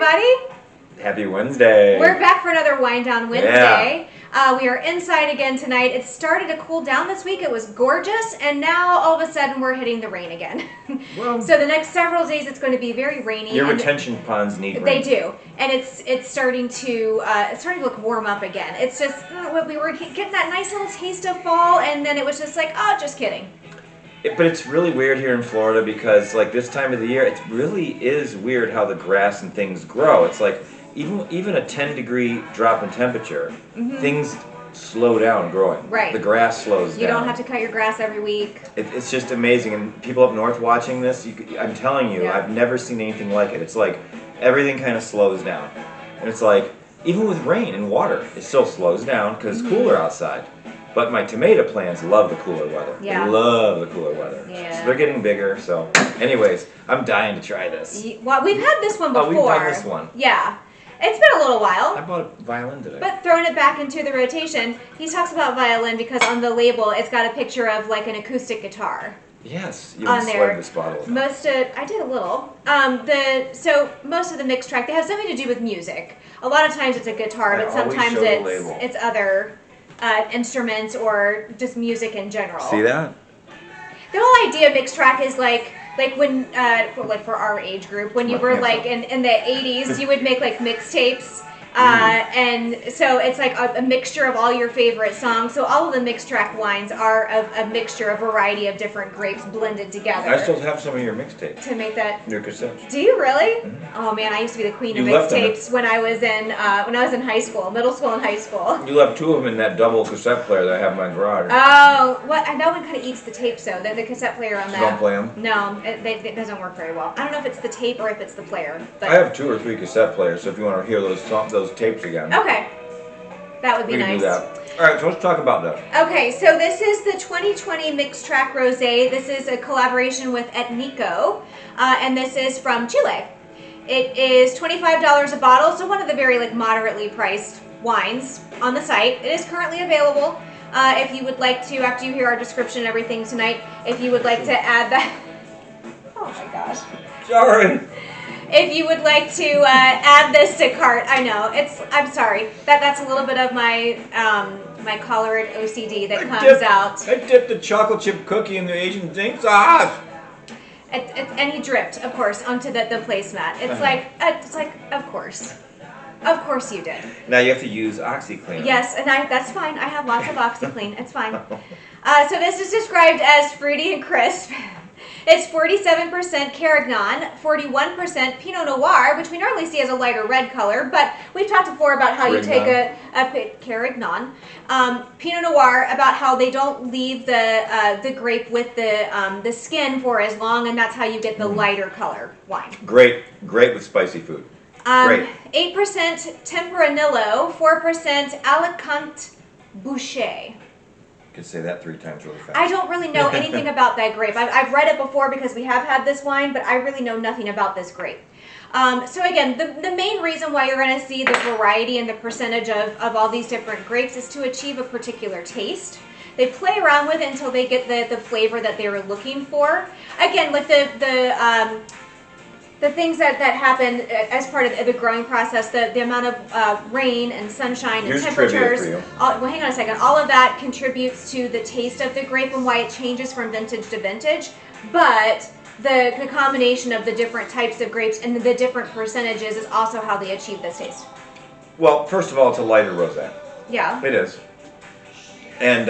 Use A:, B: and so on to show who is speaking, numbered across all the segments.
A: everybody.
B: Happy Wednesday.
A: We're back for another Wind Down Wednesday. Yeah. We are inside again tonight. It started to cool down this week. It was gorgeous, and now all of a sudden we're hitting the rain again. Well, so the next several days it's going to be very rainy.
B: Your retention ponds need rain.
A: They do, and it's starting to look warm up again. It's just we were getting that nice little taste of fall, and then it was just like, oh, just kidding.
B: But it's really weird here in Florida because, like, this time of the year, it really is weird how the grass and things grow. It's like even a 10-degree drop in temperature, things slow down growing.
A: Right.
B: The grass slows down.
A: You don't have to cut your grass every week.
B: It's just amazing. And people up north watching this, I'm telling you, I've never seen anything like it. It's like everything kind of slows down. And it's like, even with rain and water, it still slows down because it's cooler outside. But my tomato plants love the cooler weather.
A: Yeah.
B: They love the cooler weather.
A: Yeah.
B: So they're getting bigger. So, anyways, I'm dying to try this.
A: Well, we've had this one before.
B: Oh, we've done this one.
A: Yeah. It's been a little while.
B: I bought a violin today.
A: But throwing it back into the rotation, he talks about violin because on the label it's got a picture of like an acoustic guitar.
B: Yes, you
A: on there.
B: this bottle.
A: I did a little. So most of the mix track, they have something to do with music. A lot of times it's a guitar, but sometimes it's other instruments or just music in general.
B: See that?
A: The whole idea of mix track is like when for our age group, when you were like in the 80s, you would make like mixtapes. And so it's like a mixture of all your favorite songs. So all of the mix track wines are a mixture, a variety of different grapes blended together.
B: I still have some of your mixtapes.
A: To make that.
B: Your cassettes.
A: Do you really? Oh man, I used to be the queen of mixtapes when I was in high school, middle school and high school.
B: You left two of them in that double cassette player that I have in my garage.
A: Oh, what? That one kind of eats the tapes though. The cassette player on that.
B: You don't play them?
A: No, it doesn't work very well. I don't know if it's the tape or if it's the player. But
B: I have 2 or 3 cassette players, so if you want to hear those tapes again.
A: Okay. That would be nice.
B: We can do that. All right, so let's talk about this.
A: Okay, so this is the 2020 Mixed Track Rosé. This is a collaboration with Etnico, and this is from Chile. It is $25 a bottle, so one of the very moderately priced wines on the site. It is currently available. If you would like to, after you hear our description and everything tonight, if you would like to add that. Oh my gosh.
B: Sorry.
A: If you would like to add this to cart, I know I'm sorry. That's a little bit of my my choleric OCD that comes out.
B: I dipped the chocolate chip cookie in the Asian zinc sauce.
A: And he dripped, of course, onto the placemat. It's like, of course you did.
B: Now you have to use OxyClean.
A: Yes, and that's fine. I have lots of OxyClean. It's fine. So this is described as fruity and crisp. It's 47% Carignan, 41% Pinot Noir, which we normally see as a lighter red color, but we've talked before about how you take a Carignan, Pinot Noir, about how they don't leave the grape with the skin for as long, and that's how you get the lighter color wine.
B: Great with spicy food. Great.
A: 8% Tempranillo, 4% Alicante Boucher.
B: Could say that 3 times really fast.
A: I don't really know anything about that grape. I've read it before because we have had this wine, but I really know nothing about this grape. So again, the main reason why you're going to see the variety and the percentage of all these different grapes is to achieve a particular taste. They play around with it until they get the flavor that they were looking for. Again, like the things that happen as part of the growing process, the amount of rain and sunshine and temperatures. Well, hang on a second. All of that contributes to the taste of the grape and why it changes from vintage to vintage. But the combination of the different types of grapes and the different percentages is also how they achieve this taste.
B: Well, first of all, it's a lighter rosé.
A: Yeah.
B: It is. And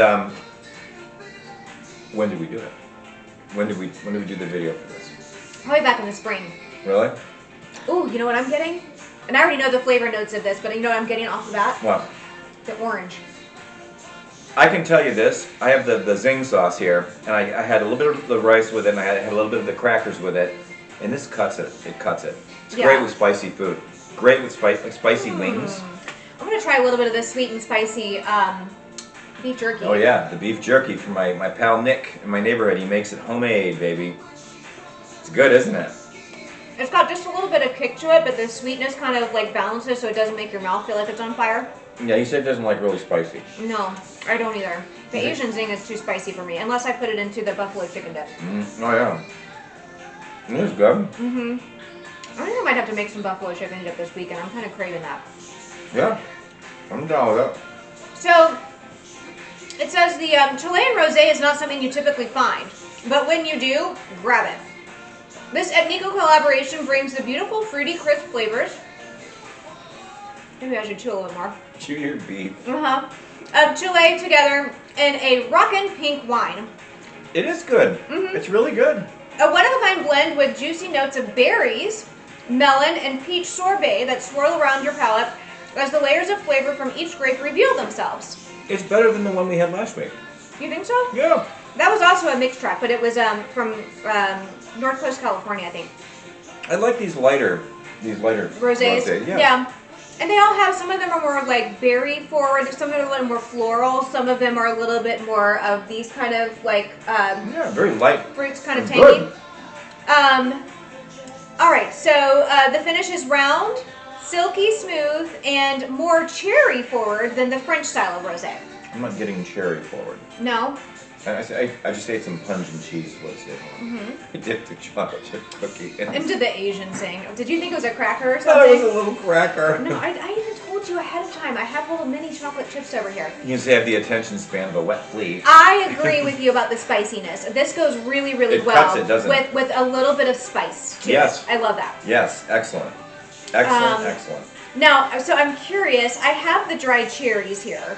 B: when did we do it? When did we do the video for this?
A: Probably back in the spring.
B: Really?
A: Ooh, you know what I'm getting? And I already know the flavor notes of this, but you know what I'm getting off the bat?
B: What?
A: The orange.
B: I can tell you this. I have the zing sauce here, and I had a little bit of the rice with it, and I had a little bit of the crackers with it, and this cuts it. It cuts it. It's great with spicy food. Great with spicy wings.
A: I'm going to try a little bit of this sweet and spicy beef jerky.
B: Oh yeah, the beef jerky from my pal Nick in my neighborhood. He makes it homemade, baby. It's good, isn't it?
A: It's got just a little bit of kick to it, but the sweetness kind of balances so it doesn't make your mouth feel like it's on fire.
B: Yeah, he said it doesn't like really spicy.
A: No, I don't either. The Asian zing is too spicy for me, unless I put it into the buffalo chicken dip.
B: Oh yeah. It is good.
A: I think I might have to make some buffalo chicken dip this weekend. I'm kind of craving that.
B: Yeah, I'm down with it.
A: So, it says the Chilean rosé is not something you typically find, but when you do, grab it. This Etnico collaboration brings the beautiful, fruity, crisp flavors. Maybe I should chew a little more.
B: Chew your beef.
A: Of Chile together in a rockin' pink wine.
B: It is good. It's really good.
A: A one-of-a-kind blend with juicy notes of berries, melon, and peach sorbet that swirl around your palate as the layers of flavor from each grape reveal themselves.
B: It's better than the one we had last week.
A: You think so?
B: Yeah.
A: That was also a mixed track, but it was from North Coast, California, I think.
B: I like these lighter
A: Rosés.
B: Yeah.
A: And they all have, some of them are more like berry forward, some of them are a little more floral, some of them are a little bit more of these kind of like
B: very light
A: fruits, kind of
B: and
A: tangy.
B: good.
A: All right, so the finish is round, silky smooth, and more cherry forward than the French style of rosé.
B: I'm not getting cherry forward.
A: No?
B: I just ate some pungent cheese. What's it? I dipped the chocolate chip cookie in.
A: Into the Asian thing. Did you think it was a cracker or
B: Oh,
A: something?
B: it was a little cracker.
A: No, I even told you ahead of time. I have little mini chocolate chips over here.
B: You just have the attention span of a wet flea.
A: I agree with you about the spiciness. This goes really, really
B: It
A: well
B: cuts it, doesn't it?
A: with a little bit of spice to
B: Yes.
A: it. I love that.
B: Yes, excellent. Excellent.
A: Now, so I'm curious. I have the dried cherries here.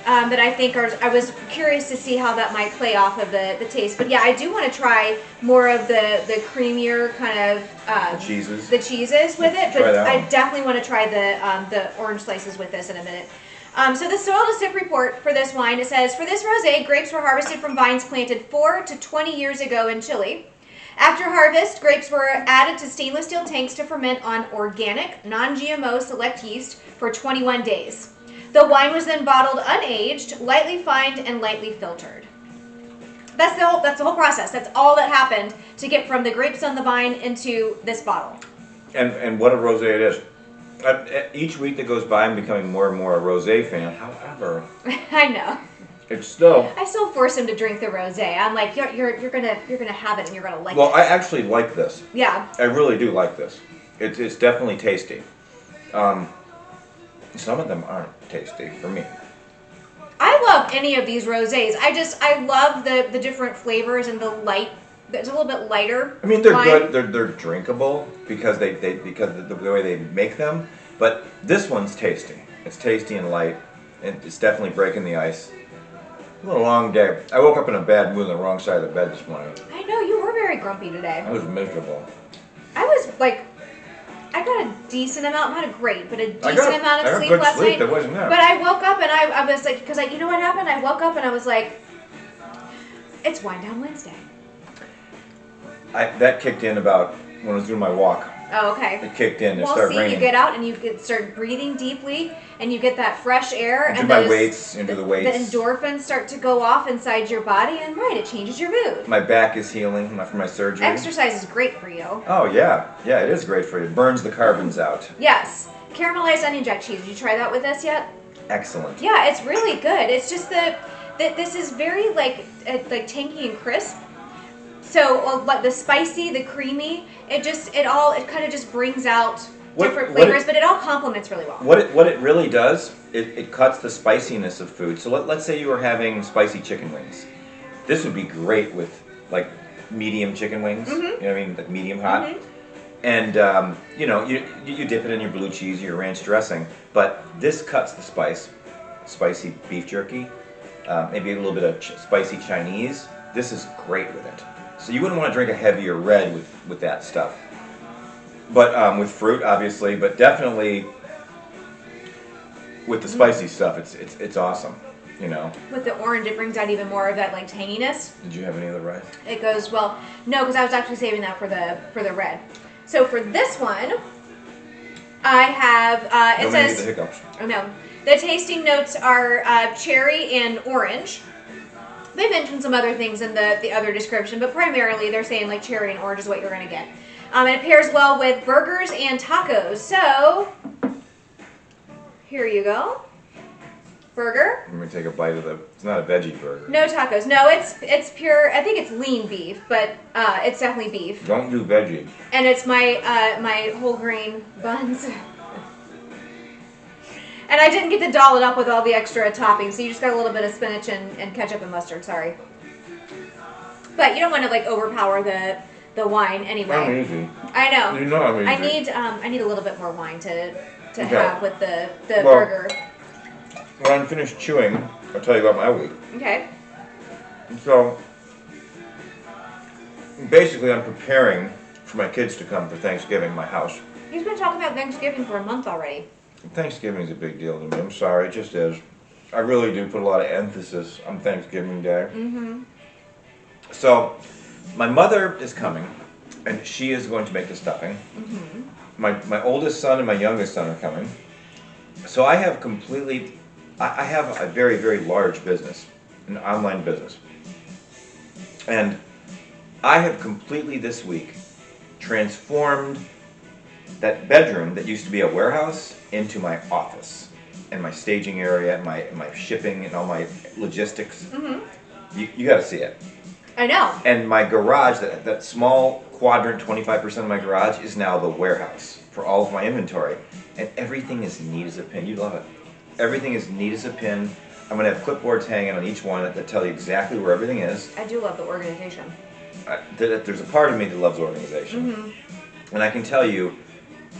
A: That I think I was curious to see how that might play off of the taste. But yeah, I do want to try more of the creamier kind of
B: cheeses.
A: The cheeses with it. But
B: Try that
A: I
B: one.
A: definitely want to try the orange slices with this in a minute. So the soil to sip report for this wine, it says, for this rosé, grapes were harvested from vines planted 4 to 20 years ago in Chile. After harvest, grapes were added to stainless steel tanks to ferment on organic, non-GMO select yeast for 21 days. The wine was then bottled unaged, lightly fined, and lightly filtered. That's the whole process. That's all that happened to get from the grapes on the vine into this bottle.
B: And what a rosé it is. Each week that goes by, I'm becoming more and more a rosé fan. However,
A: I know.
B: it's still.
A: I still force him to drink the rosé. I'm like, you're gonna have it and you're gonna like it.
B: Well, I actually like this.
A: Yeah.
B: I really do like this. It's definitely tasty. Some of them aren't tasty for me.
A: I love any of these rosés. I love the different flavors and the light. It's a little bit lighter.
B: I mean, they're
A: wine.
B: good. They're drinkable because because of the way they make them. But this one's tasty. It's tasty and light, and it's definitely breaking the ice. It was a long day. I woke up in a bad mood on the wrong side of the bed this morning.
A: I know, you were very grumpy today.
B: I was miserable.
A: I was like, I got a decent amount, not a great, but a decent amount
B: I
A: of
B: got
A: sleep
B: good
A: last
B: sleep.
A: night.
B: That wasn't that.
A: But I woke up and I was like, because you know what happened? I woke up and I was like, it's Wind Down Wednesday.
B: That kicked in about when I was doing my walk.
A: Oh, okay.
B: It kicked in. It
A: Well,
B: started
A: see,
B: raining.
A: you get out and you start breathing deeply, and you get that fresh air,
B: Into
A: and
B: my
A: those-
B: weights, into the weights.
A: The endorphins start to go off inside your body, and it changes your mood.
B: My back is healing from my surgery.
A: Exercise is great for you.
B: Oh yeah, it is great for you. It burns the carbons out.
A: Yes. Caramelized onion jack cheese. Did you try that with us yet?
B: Excellent.
A: Yeah, it's really good. It's just that this is very like tangy and crisp. So like the spicy, the creamy, it kind of just brings out different flavors, but it all complements really well.
B: What it really does, it cuts the spiciness of food. So let's say you were having spicy chicken wings. This would be great with like medium chicken wings.
A: Mm-hmm.
B: You know what I mean, like medium hot.
A: Mm-hmm.
B: And you dip it in your blue cheese, your ranch dressing. But this cuts the spice. Spicy beef jerky, maybe a little bit of spicy Chinese. This is great with it. So you wouldn't want to drink a heavier red with that stuff. But with fruit, obviously, but definitely with the spicy stuff, it's awesome. You know.
A: With the orange, it brings out even more of that like tanginess.
B: Did you have any other rice?
A: It goes well. No, because I was actually saving that for the red. So for this one, I have it
B: Don't
A: says.
B: get the hiccups.
A: Oh no, the tasting notes are cherry and orange. They mentioned some other things in the other description, but primarily they're saying like cherry and orange is what you're going to get. And it pairs well with burgers and tacos. So, here you go. burger.
B: Let me take a bite of the. It's not a veggie burger.
A: No tacos. No, it's pure. I think it's lean beef, but it's definitely beef.
B: Don't do veggie.
A: And it's my my whole grain buns. And I didn't get to doll it up with all the extra toppings, so you just got a little bit of spinach and ketchup and mustard. Sorry, but you don't want to like overpower the wine anyway.
B: I'm easy.
A: I know.
B: You know I'm easy.
A: I need a little bit more wine to
B: Okay.
A: have with the
B: Well,
A: burger.
B: When I'm finished chewing, I'll tell you about my week.
A: Okay.
B: So, basically, I'm preparing for my kids to come for Thanksgiving, my house.
A: He's been talking about Thanksgiving for a month already.
B: Thanksgiving's a big deal to me. I'm sorry, it just is. I really do put a lot of emphasis on Thanksgiving Day.
A: Mm-hmm.
B: So, my mother is coming, and she is going to make the stuffing.
A: Mm-hmm.
B: My oldest son and my youngest son are coming. So I have I have a very, very large business, an online business. And I have completely this week transformed that bedroom that used to be a warehouse into my office and my staging area and my shipping and all my logistics.
A: Mm-hmm.
B: You got to see it.
A: I know.
B: And my garage, that small quadrant, 25% of my garage, is now the warehouse for all of my inventory. And everything is neat as a pin. You'd love it. Everything is neat as a pin. I'm going to have clipboards hanging on each one that tell you exactly where everything is.
A: I do love the organization.
B: There's a part of me that loves organization.
A: Mm-hmm.
B: And I can tell you,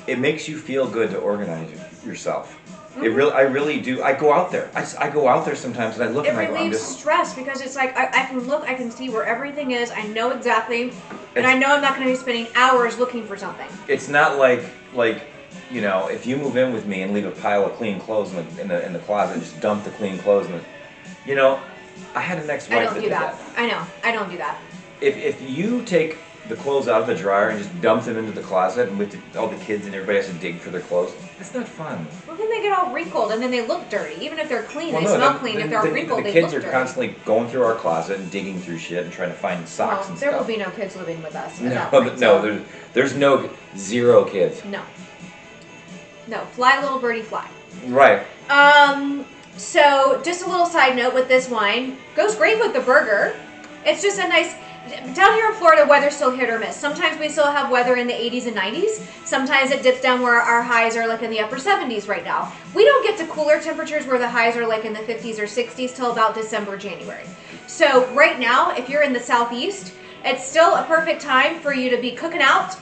B: it makes you feel good to organize yourself.
A: Mm-hmm.
B: I really do. I go out there. I go out there sometimes and I look
A: It
B: and I go, I'm
A: relieves
B: just...
A: stress because it's like I can look, I can see where everything is. I know exactly, and I know I'm not going to be spending hours looking for something.
B: It's not like you know, if you move in with me and leave a pile of clean clothes in the closet, and just dump the clean clothes in the, you know, I had an ex-wife
A: I don't
B: that
A: do
B: did
A: that. I know. I don't do that.
B: If you take the clothes out of the dryer and just dump them into the closet, and with all the kids and everybody has to dig for their clothes, it's not fun.
A: Well, then they get all wrinkled and then they look dirty. Even if they're clean,
B: Well,
A: they
B: no,
A: smell
B: then-
A: clean.
B: then-
A: If they're
B: then
A: wrinkled,
B: the
A: they
B: kids
A: look
B: are
A: dirty.
B: constantly going through our closet and digging through shit and trying to find socks and
A: There
B: stuff.
A: will be no kids living with us. At that
B: No,
A: point,
B: no,
A: so-
B: there's no zero kids.
A: No. No. Fly, little birdie, fly.
B: Right.
A: So just a little side note with this wine. Goes great with the burger. It's just a nice... Down here in Florida, weather's still hit or miss. Sometimes we still have weather in the 80s and 90s. Sometimes it dips down where our highs are like in the upper 70s right now. We don't get to cooler temperatures where the highs are like in the 50s or 60s till about December, January. So right now, if you're in the southeast, it's still a perfect time for you to be cooking out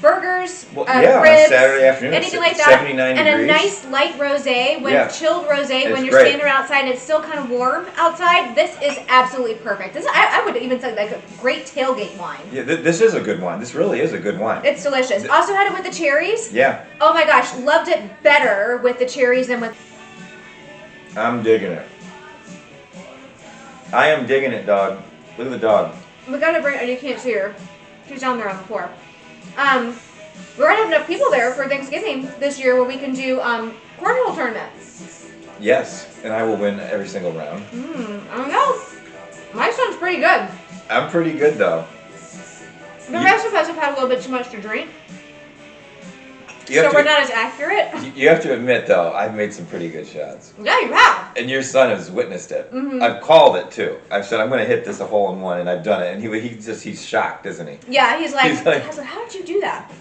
A: burgers,
B: Well, yeah,
A: ribs,
B: on Saturday afternoon,
A: anything
B: it's
A: like that.
B: 79
A: and
B: degrees.
A: A nice light rosé,
B: Yeah.
A: chilled rosé, when
B: It's
A: you're
B: great.
A: standing outside and it's still kind of warm outside. This is absolutely perfect. This I would even say like a great tailgate wine.
B: Yeah, this is a good wine. This really is a good wine.
A: It's delicious. Also had it with the cherries.
B: Yeah,
A: Oh my gosh, loved it better with the cherries than with...
B: I'm digging it. I am digging it, dog. Look at the dog.
A: We gotta bring... You can't see her. She's down there on the floor. We're gonna have enough people there for Thanksgiving this year where we can do cornhole tournament.
B: Yes, and I will win every single round.
A: I don't know. My son's pretty good.
B: I'm pretty good though.
A: The rest of us have had a little bit too much to drink,
B: You
A: so
B: have
A: we're
B: to,
A: not as accurate.
B: you have to admit though, I've made some pretty good shots.
A: Yeah, you have.
B: And your son has witnessed it.
A: Mhm.
B: I've called it too. I've said I'm going to hit this a hole in one, and I've done it. And he's shocked, isn't he?
A: Yeah, he's like,
B: He's like-
A: I was like, how did you do that?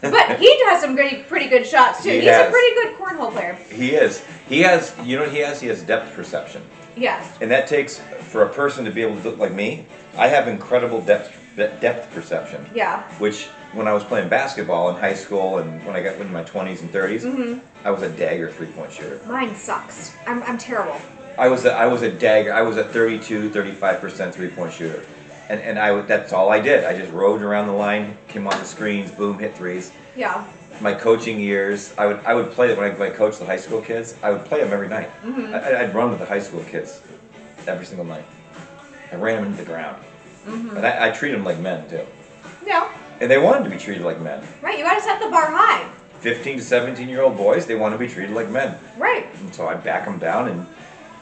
A: But he has some pretty good shots too.
B: He
A: He's a
B: has.
A: pretty good cornhole player.
B: He is. He has. You know what he has? He has depth perception.
A: Yes.
B: And that takes, for a person to be able to look like me, I have incredible depth perception.
A: Yeah.
B: Which, when I was playing basketball in high school and when I got into my 20s and 30s,
A: Mhm.
B: I was a dagger three-point shooter.
A: Mine sucks. I'm terrible.
B: I was a dagger. I was a 35% three-point shooter. And that's all I did. I just rode around the line, came off the screens, boom, hit threes.
A: Yeah.
B: My coaching years, I would play when I coached the high school kids. I would play them every night.
A: Mhm.
B: I'd run with the high school kids every single night. I ran them into the ground,
A: Mhm.
B: and I treated them like men too.
A: Yeah.
B: And they wanted to be treated like men.
A: Right. You gotta set the bar high.
B: 15 to 17-year-old boys, they want to be treated like men.
A: Right.
B: And so I back them down,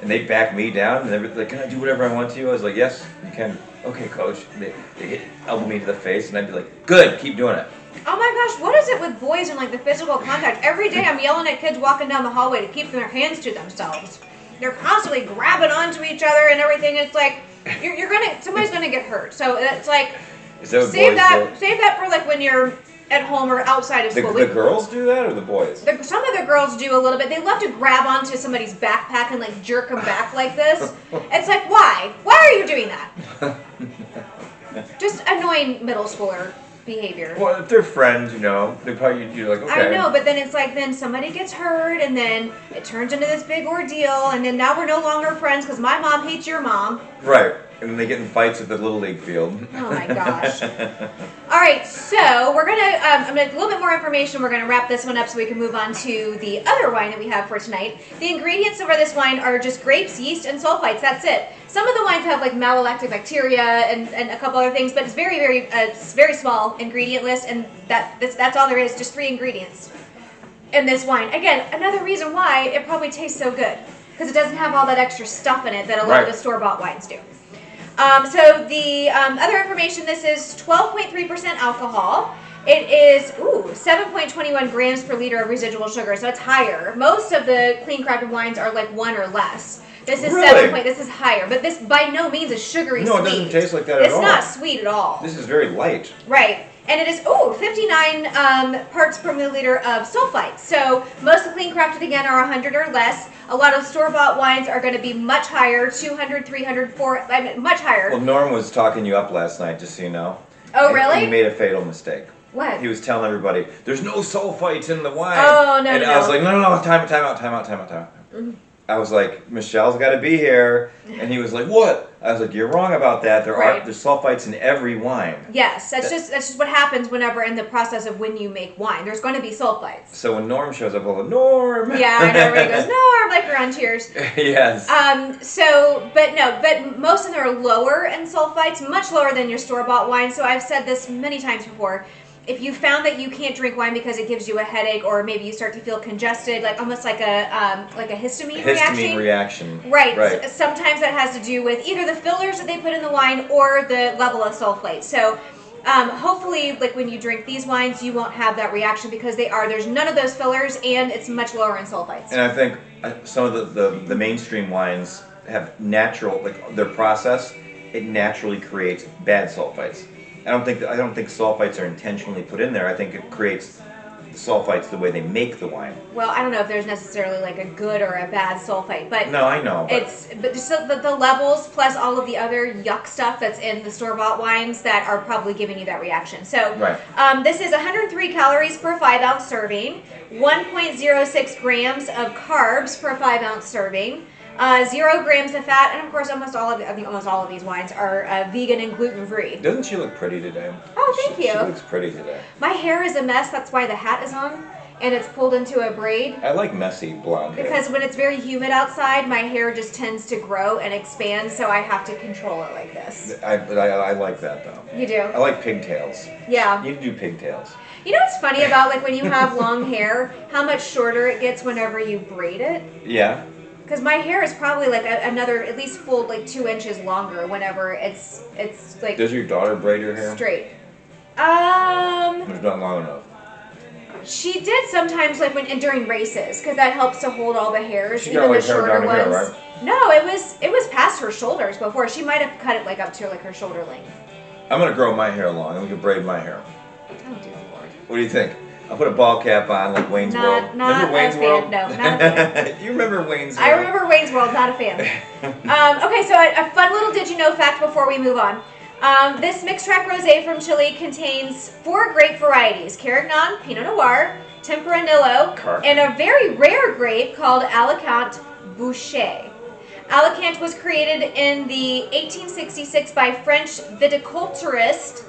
B: and they back me down, and they were like, "Can I do whatever I want to you?" I was like, "Yes, you can." "Okay, coach." They elbow me to the face, and I'd be like, "Good, keep doing it."
A: Oh my gosh, what is it with boys and like the physical contact? Every day I'm yelling at kids walking down the hallway to keep their hands to themselves. they're constantly grabbing onto each other and everything. It's like somebody's gonna get hurt. So it's like save that for like when you're at home or outside of school.
B: The girls do that, or the boys?
A: Some of the girls do a little bit. They love to grab onto somebody's backpack and like jerk them back like this. It's like, why? Why are you doing that? Just annoying middle schooler behavior.
B: Well, if they're friends, they probably you're like, okay.
A: I know, but then it's like then somebody gets hurt, and then it turns into this big ordeal, and then now we're no longer friends because my mom hates your mom.
B: Right. And then they get in fights at the Little League field.
A: Oh my gosh. All right, so we're going to, I'm going to, a little bit more information. We're going to wrap this one up so we can move on to the other wine that we have for tonight. The ingredients for this wine are just grapes, yeast, and sulfites. That's it. Some of the wines have like malolactic bacteria and a couple other things, but it's very small ingredient list, and that's all there is, just 3 ingredients in this wine. Again, another reason why it probably tastes so good, because it doesn't have all that extra stuff in it that a lot of the store-bought wines do. So the other information, this is 12.3% alcohol. It is 7.21 grams per liter of residual sugar, so it's higher. Most of the clean crafted wines are like 1 or less. This is
B: really?
A: This is higher, but this by no means is sugary
B: No,
A: sweet.
B: it doesn't taste like that at all.
A: It's not sweet at all.
B: This is very light.
A: Right. And it is 59 parts per milliliter of sulfite. So most of the clean crafted again are 100 or less. A lot of store-bought wines are going to be much higher, 200, 300, 400, much higher.
B: Well, Norm was talking you up last night, just so you know.
A: Oh, really?
B: He made a fatal mistake.
A: What?
B: He was telling everybody, there's no sulfites in the wine.
A: Oh, no,
B: and
A: no.
B: I was like, no, time out. Mm-hmm. I was like, Michelle's got to be here. And he was like, what? I was like, you're wrong about that. There's sulfites in every wine.
A: Yes, that's just what happens whenever in the process of when you make wine. There's going to be sulfites.
B: So when Norm shows up, I'll go, Norm!
A: Yeah, and everybody goes, Norm, like we're on Cheers.
B: Yes.
A: But most of them are lower in sulfites, much lower than your store-bought wine. So I've said this many times before. If you found that you can't drink wine because it gives you a headache, or maybe you start to feel congested, like almost like a histamine reaction. Right. Sometimes that has to do with either the fillers that they put in the wine or the level of sulfate. So hopefully, like when you drink these wines, you won't have that reaction because there's none of those fillers, and it's much lower in sulfites.
B: And I think some of the mainstream wines have natural, like their process, it naturally creates bad sulfites. I don't think sulfites are intentionally put in there. I think it creates sulfites the way they make the wine.
A: Well, I don't know if there's necessarily like a good or a bad sulfite, but
B: no, I know.
A: But just the levels plus all of the other yuck stuff that's in the store-bought wines that are probably giving you that reaction. So this is 103 calories per 5-ounce serving, 1.06 grams of carbs per 5-ounce serving. 0 grams of fat, and of course, almost all of these wines are vegan and gluten-free.
B: Doesn't she look pretty today?
A: Oh, thank you.
B: She looks pretty today.
A: My hair is a mess. That's why the hat is on, and it's pulled into a braid.
B: I like messy blonde hair.
A: Because when it's very humid outside, my hair just tends to grow and expand, so I have to control it like this.
B: I like that though.
A: You do?
B: I like pigtails.
A: Yeah.
B: You do pigtails.
A: You know what's funny about like when you have long hair, how much shorter it gets whenever you braid it?
B: Yeah.
A: Because my hair is probably like another at least full like 2 inches longer whenever it's like.
B: Does your daughter braid her hair?
A: Straight.
B: It's not long enough.
A: She did sometimes like during races because that helps to hold all the hairs,
B: she
A: even
B: got, like,
A: the shorter ones.
B: Hair, right?
A: No, it was past her shoulders before. She might have cut it like up to like her shoulder length.
B: I'm gonna grow my hair long and we can braid my hair.
A: Oh dear Lord.
B: What do you think? I'll put a ball cap on like Wayne's World.
A: Remember Wayne's World? No, not a fan.
B: You remember Wayne's World?
A: I remember Wayne's World, not a fan. Okay, so a fun little did you know fact before we move on. This mixed track rosé from Chile contains 4 grape varieties: Carignan, Pinot Noir, Tempranillo, and a very rare grape called Alicante Bouschet. Alicante was created in the 1866 by French viticulturist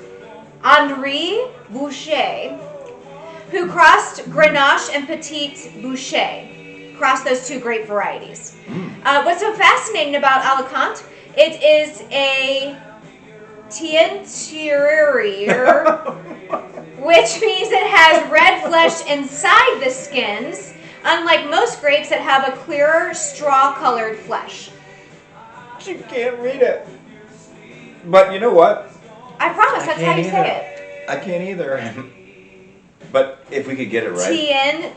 A: Henri Bouschet, who crossed Grenache and Petit Bouschet, crossed those 2 grape varieties. What's so fascinating about Alicante, it is a Teinturier, which means it has red flesh inside the skins, unlike most grapes that have a clearer, straw-colored flesh.
B: You can't read it. But you know what?
A: I promise, that's how you say it.
B: I can't either. But if we could get it right.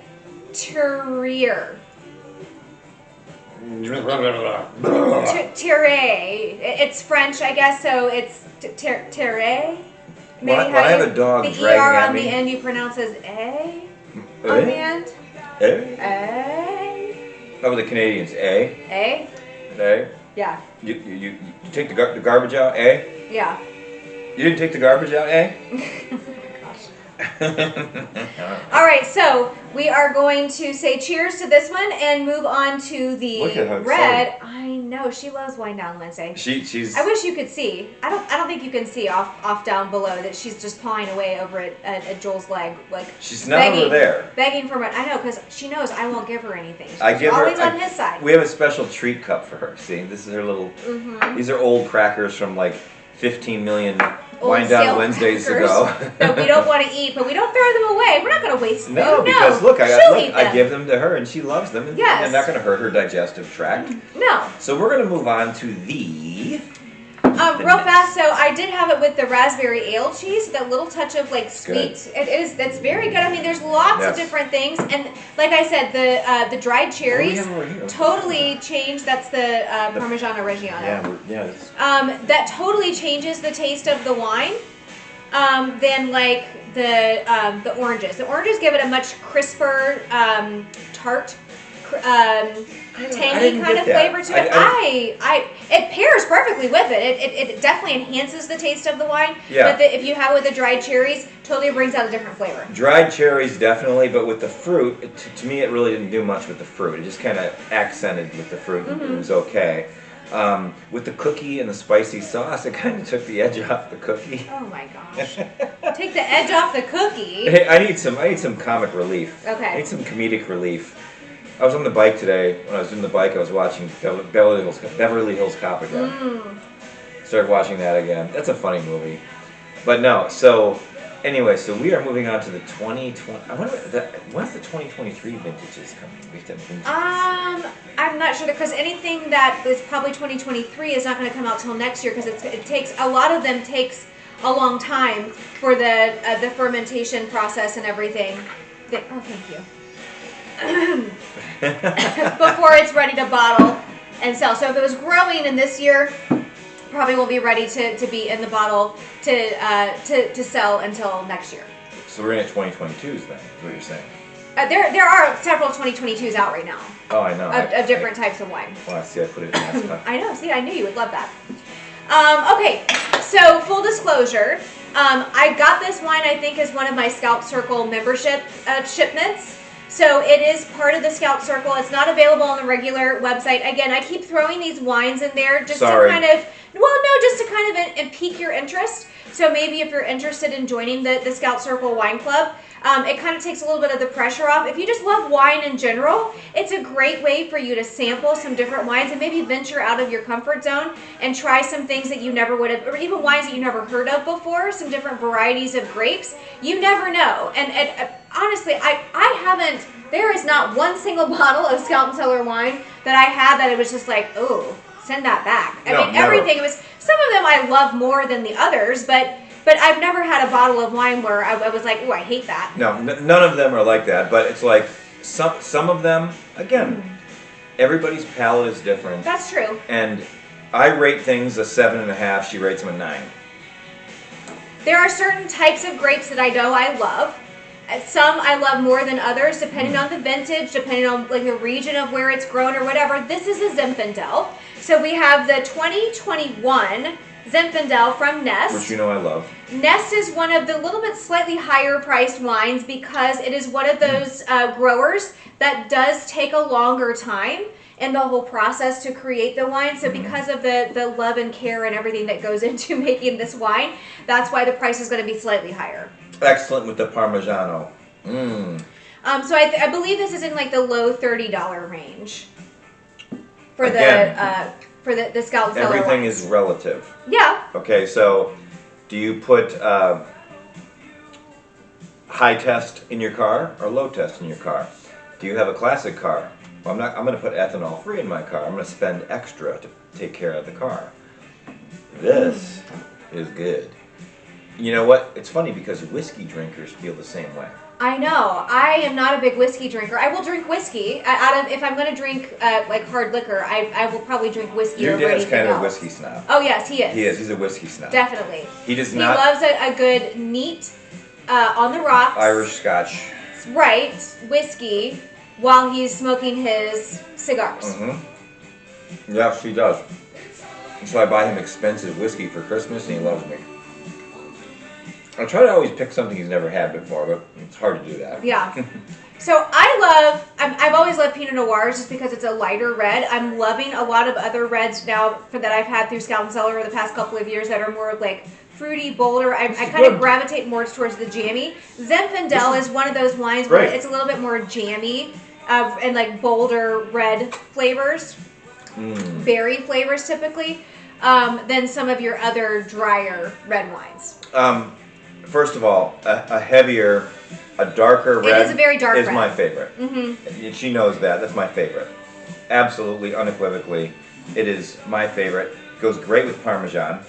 A: Teinturier. Terre. It's French, I guess, so it's terre.
B: When I have a dog
A: the
B: dragging
A: ER
B: at
A: on
B: me.
A: the end you pronounce as A on the end. A.
B: How about the Canadians? A?
A: A?
B: A?
A: Yeah.
B: You take the garbage out? A?
A: Yeah.
B: You didn't take the garbage out? A?
A: All right, so we are going to say cheers to this one and move on to the
B: Look at how
A: red.
B: excited.
A: I know she loves wine down Wednesday.
B: She's.
A: I wish you could see. I don't think you can see off down below that she's just pawing away over at Joel's leg, like
B: She's not over there.
A: begging for it. I know, because she knows I won't give her anything.
B: I
A: She's
B: give her.
A: always on his side.
B: We have a special treat cup for her. See, this is her little.
A: Mm-hmm.
B: These are old crackers from like 15 million
A: Old
B: Wine Down
A: stale
B: Wednesdays
A: crackers
B: ago.
A: that we don't want to eat, but we don't throw them away. We're not going to waste food.
B: No, because look,
A: she'll eat
B: I
A: them.
B: give them to her and she loves them. And
A: Yes.
B: they're not going to hurt her digestive tract.
A: No.
B: So we're going to move on to the.
A: Real fast, so I did have it with the raspberry ale cheese, that little touch of like sweet. That's very good. I mean, there's lots of different things, and like I said, the dried cherries totally change. That's the Parmigiano Reggiano. That totally changes the taste of the wine. Than like the oranges. The oranges give it a much crisper, tart. Tangy kind of flavor to it. It pairs perfectly with it. It definitely enhances the taste of the wine.
B: Yeah.
A: But if you have it with the dried cherries, totally brings out a different flavor.
B: Dried cherries definitely, but with the fruit, to me it really didn't do much with the fruit. It just kind of accented with the fruit. Mm-hmm. It was okay. With the cookie and the spicy sauce, it kind of took the edge off the cookie.
A: Oh my gosh! Take the edge off the cookie.
B: Hey, I need some comic relief.
A: Okay.
B: I need some comedic relief. I was on the bike today. When I was doing the bike, I was watching Beverly Hills Cop again. Started watching that again. That's a funny movie. But no, so anyway, so we are moving on to the 2020. I wonder when's the 2023 vintages coming? We have to have vintages.
A: I'm not sure because anything that is probably 2023 is not going to come out till next year because it takes a lot of them takes a long time for the fermentation process and everything. Oh, thank you. Before it's ready to bottle and sell. So if it was growing in this year, probably won't be ready to be in the bottle to sell until next year.
B: So we're in at 2022s then, is what you're saying?
A: There are several 2022s out right now.
B: Oh, I know.
A: Of different types of wine.
B: Well, I see. I put it in last time.
A: I know. See, I knew you would love that. Okay, so full disclosure, I got this wine, I think, as one of my Scout Circle membership shipments. So it is part of the Scout Circle. It's not available on the regular website. Again, I keep throwing these wines in there just to kind of, just to kind of pique your interest. So maybe if you're interested in joining the Scout Circle Wine Club, it kind of takes a little bit of the pressure off. If you just love wine in general, it's a great way for you to sample some different wines and maybe venture out of your comfort zone and try some things that you never would have, or even wines that you never heard of before, some different varieties of grapes. You never know. And honestly, I haven't, there is not one single bottle of Scout and Cellar wine that I had that it was just like, oh, send that back. I mean, everything, it was, some of them I love more than the others, but I've never had a bottle of wine where I was like, oh, I hate that.
B: No, none of them are like that, but it's like some of them, again, everybody's palate is different.
A: That's true.
B: And I rate things a 7.5, she rates them a 9.
A: There are certain types of grapes that I know I love. Some I love more than others, depending on the vintage, depending on like the region of where it's grown or whatever. This is a Zinfandel. So we have the 2021 Zinfandel from Nest.
B: Which you know I love.
A: Nest is one of the little bit slightly higher priced wines because it is one of those growers that does take a longer time in the whole process to create the wine. So because of the love and care and everything that goes into making this wine, that's why the price is going to be slightly higher.
B: Excellent with the Parmigiano.
A: So I believe this is in like the low $30 range for the Scout Cellar
B: Everything
A: wines.
B: is relative.
A: Yeah.
B: Okay, so do you put high test in your car or low test in your car? Do you have a classic car? Well, I'm going to put ethanol free in my car. I'm going to spend extra to take care of the car. This is good. You know what? It's funny because whiskey drinkers feel the same way.
A: I know. I am not a big whiskey drinker. I will drink whiskey. If I'm going to drink like hard liquor, I will probably drink whiskey
B: Your
A: over
B: dad's
A: anything
B: kind of a
A: else.
B: whiskey snob.
A: Oh yes, he is.
B: He is. He's a whiskey snob.
A: Definitely.
B: He does
A: He
B: not.
A: loves a good neat on the rocks
B: Irish Scotch.
A: Right, whiskey while he's smoking his cigars.
B: Mm-hmm. Yes, he does. So I buy him expensive whiskey for Christmas, and he loves me. I try to always pick something he's never had before, but it's hard to do that.
A: Yeah. So I've always loved Pinot Noirs just because it's a lighter red. I'm loving a lot of other reds now that I've had through Scout and Cellar over the past couple of years that are more like fruity, bolder. I kind of gravitate more towards the jammy. Zinfandel is one of those wines where it's a little bit more jammy and like bolder red flavors, berry flavors typically, than some of your other drier red wines.
B: First of all, a heavier, a darker red.
A: It is a very dark
B: is
A: red.
B: my favorite. Mm-hmm. She knows that. That's my favorite. Absolutely, unequivocally, it is my favorite. Goes great with Parmesan.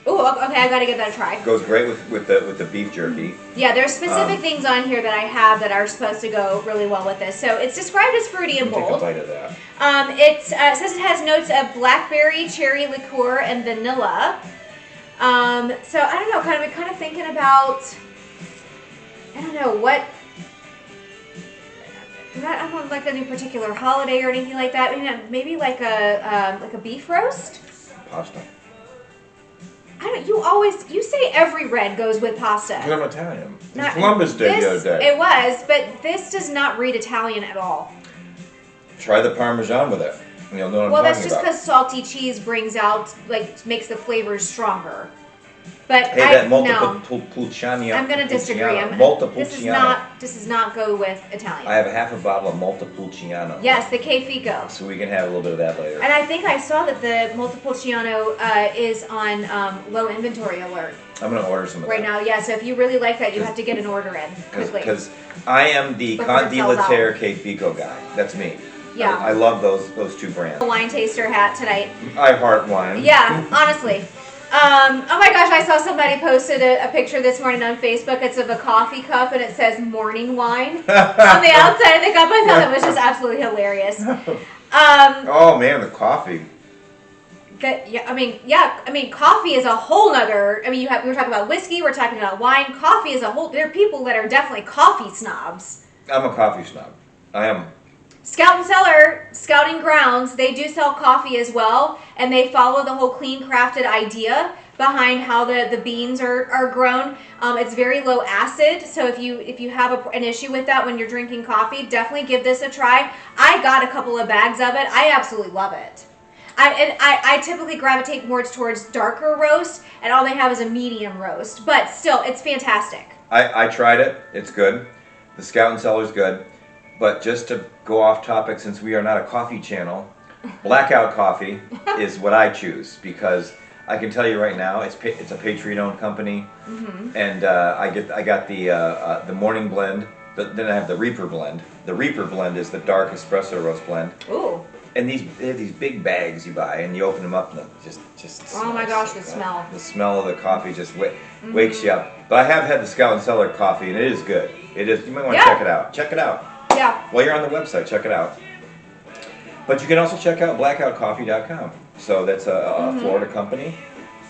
A: Oh, okay. I got to give that a try.
B: Goes great with the beef jerky.
A: Yeah, there's specific things on here that I have that are supposed to go really well with this. So it's described as fruity and bold.
B: Take a bite of that.
A: It says it has notes of blackberry, cherry liqueur, and vanilla. So I don't know, kind of thinking about, I don't know what. I don't know, like any particular holiday or anything like that. Maybe like a beef roast.
B: Pasta.
A: You say every red goes with pasta.
B: Because I'm Italian. It's Columbus Day the other day.
A: It was, but this does not read Italian at all.
B: Try the Parmesan with it. And you'll know what
A: Well,
B: I'm
A: that's
B: talking
A: just
B: about.
A: because salty cheese brings out, makes the flavors stronger. But
B: Hey, that Montepulciano.
A: I'm going to disagree.
B: Montepulciano.
A: This does not go with Italian.
B: I have half a bottle of Montepulciano.
A: Yes, the Che Fico.
B: So we can have a little bit of that later.
A: And I think I saw that the Montepulciano is on low inventory alert
B: I'm going to order some of
A: right
B: that.
A: now. Yeah, so if you really like that, you have to get an order in quickly.
B: Because I am the
A: Before it sells out.
B: Condilatere Che Fico guy. That's me.
A: Yeah.
B: I love those two brands.
A: A wine taster hat tonight.
B: I heart wine.
A: Yeah, honestly. Oh my gosh, I saw somebody posted a picture this morning on Facebook. It's of a coffee cup and it says morning wine on the outside of the cup. I thought that was just absolutely hilarious.
B: Oh man, the coffee.
A: Coffee is a whole nother. We were talking about whiskey, we're talking about wine. Coffee is a whole. There are people that are definitely coffee snobs.
B: I'm a coffee snob. I am.
A: Scout and Cellar, Scouting Grounds, they do sell coffee as well, and they follow the whole clean crafted idea behind how the beans are grown. It's very low acid, so if you have an issue with that when you're drinking coffee, definitely give this a try. I got a couple of bags of it. I absolutely love it. I typically gravitate more towards darker roast, and all they have is a medium roast, but still, it's fantastic.
B: I tried it. It's good. The Scout and Cellar's good. But just to go off topic, since we are not a coffee channel, Blackout Coffee is what I choose because I can tell you right now, it's a Patriot-owned company, and I got the morning blend. Then I have the Reaper blend. The Reaper blend is the dark espresso roast blend.
A: Ooh.
B: And they have these big bags you buy, and you open them up, and just
A: oh my gosh, the
B: so
A: smell.
B: The smell of the coffee just wakes you up. But I have had the Scout and Cellar coffee, and it is good. It is. You might want to check it out. Check it out.
A: Yeah.
B: While you're on the website, check it out. But you can also check out blackoutcoffee.com. So that's a Florida company.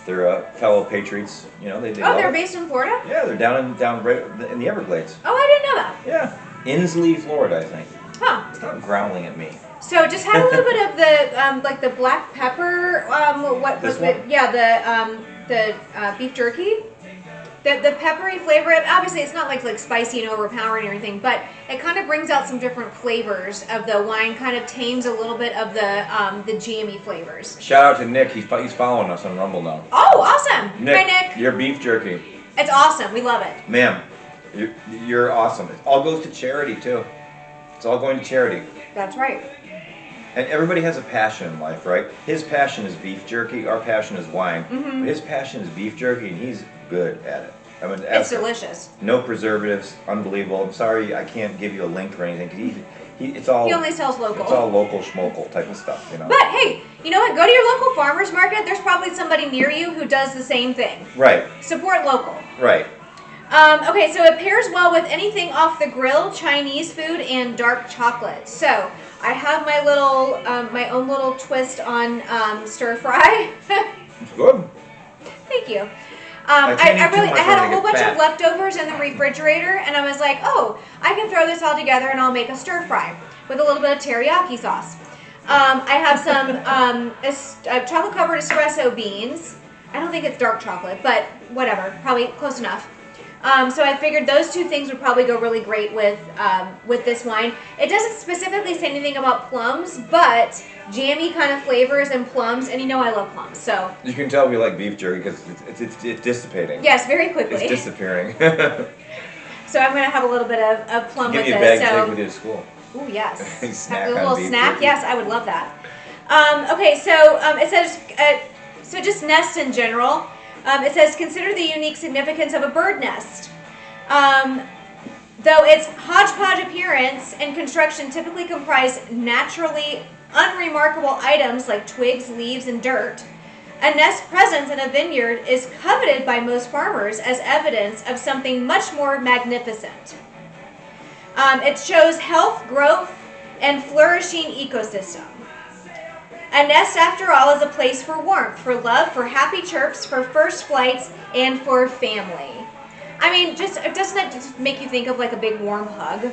B: They're fellow Patriots.
A: They're based in Florida?
B: Yeah, they're down right in the Everglades.
A: Oh, I didn't know that.
B: Yeah, Inslee, Florida, I think.
A: Huh.
B: Stop growling at me.
A: So just had a little bit of the the black pepper. What was it? Yeah, the beef jerky. The peppery flavor, obviously it's not like spicy and overpowering or anything, but it kind of brings out some different flavors of the wine, kind of tames a little bit of the jammy flavors.
B: Shout out to Nick, he's following us on Rumble now.
A: Oh, awesome.
B: Nick,
A: Hi, Nick.
B: your beef jerky.
A: It's awesome, we love it.
B: Ma'am, you're awesome. It all goes to charity too. It's all going to charity.
A: That's right.
B: And everybody has a passion in life, right? His passion is beef jerky, our passion is wine. But his passion is beef jerky, and he's good at it.
A: It's delicious.
B: No preservatives, unbelievable. I'm sorry I can't give you a link or anything because it's all.
A: He only sells local.
B: It's all local schmokel type of stuff,
A: But hey, you know what? Go to your local farmers market. There's probably somebody near you who does the same thing.
B: Right.
A: Support local.
B: Right.
A: Okay, so it pairs well with anything off the grill, Chinese food, and dark chocolate. So I have my little, my own little twist on stir fry.
B: It's good.
A: Thank you.
B: I can't eat too
A: I
B: much
A: had
B: or
A: a
B: I
A: whole
B: get
A: bunch
B: fat.
A: of leftovers in the refrigerator, and I was like, oh, I can throw this all together and I'll make a stir fry with a little bit of teriyaki sauce. I have some chocolate covered espresso beans. I don't think it's dark chocolate, but whatever, probably close enough. So I figured those two things would probably go really great with this wine. It doesn't specifically say anything about plums, but jammy kind of flavors and plums, and you know I love plums, so.
B: You can tell we like beef jerky because it's dissipating.
A: Yes, very quickly.
B: It's disappearing.
A: So I'm going to have a little bit of plum
B: Give
A: with
B: me a
A: this.
B: bag to
A: so.
B: take with you to school.
A: Ooh, yes.
B: Snack
A: a
B: on
A: little
B: beef
A: snack,
B: jerky.
A: yes, I would love that. Okay, so it says, so just nest in general. It says, consider the unique significance of a bird nest. Though its hodgepodge appearance and construction typically comprise naturally unremarkable items like twigs, leaves, and dirt, a nest presence in a vineyard is coveted by most farmers as evidence of something much more magnificent. It shows health, growth, and flourishing ecosystem. A nest, after all, is a place for warmth, for love, for happy chirps, for first flights, and for family. I mean, doesn't that just make you think of like a big warm hug?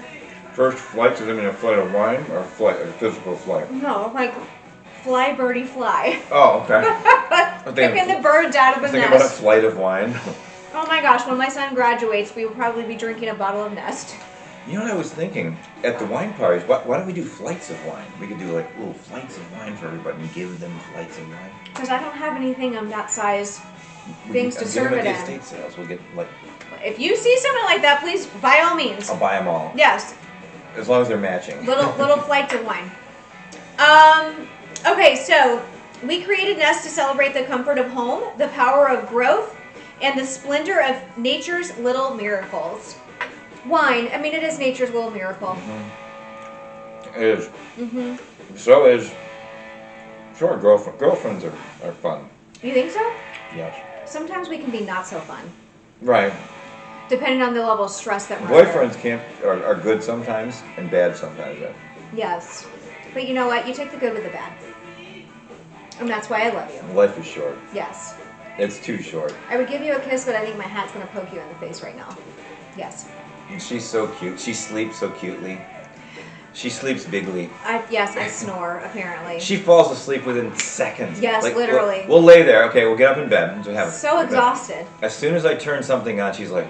B: First flight, does that mean a flight of wine or a physical flight?
A: No, like fly, birdie, fly.
B: Oh, okay.
A: Picking the birds out of the
B: Think about a
A: nest.
B: flight of wine.
A: Oh my gosh, when my son graduates, we will probably be drinking a bottle of Nest.
B: You know what I was thinking? At the wine parties, why don't we do flights of wine? We could do like little flights of wine for everybody and give them flights of wine.
A: Because I don't have anything of that size.
B: We
A: Things
B: can-
A: to
B: give them
A: serve
B: at
A: it
B: the
A: in.
B: estate sales. We'll get like,
A: If you see something like that, please, by all means.
B: I'll buy them all.
A: Yes,
B: As long as they're matching.
A: little flights of wine. Okay, so we created Nest to celebrate the comfort of home, the power of growth, and the splendor of nature's little miracles. Wine, I mean, it is nature's little miracle.
B: It is. So is. Sure, girlfriends are fun.
A: You think so?
B: Yes.
A: Sometimes we can be not so fun,
B: Right.
A: depending on the level of stress that we're under.
B: Boyfriends are good sometimes and bad sometimes. Right?
A: Yes. But you know what? You take the good with the bad. And that's why I love you.
B: Life is short.
A: Yes.
B: It's too short.
A: I would give you a kiss, but I think my hat's going to poke you in the face right now. Yes.
B: And she's so cute. She sleeps so cutely. She sleeps bigly.
A: Yes, I snore, apparently.
B: She falls asleep within seconds.
A: Yes, literally.
B: We'll lay there. Okay, we'll get up in bed. And have
A: So exhausted.
B: As soon as I turn something on, she's like.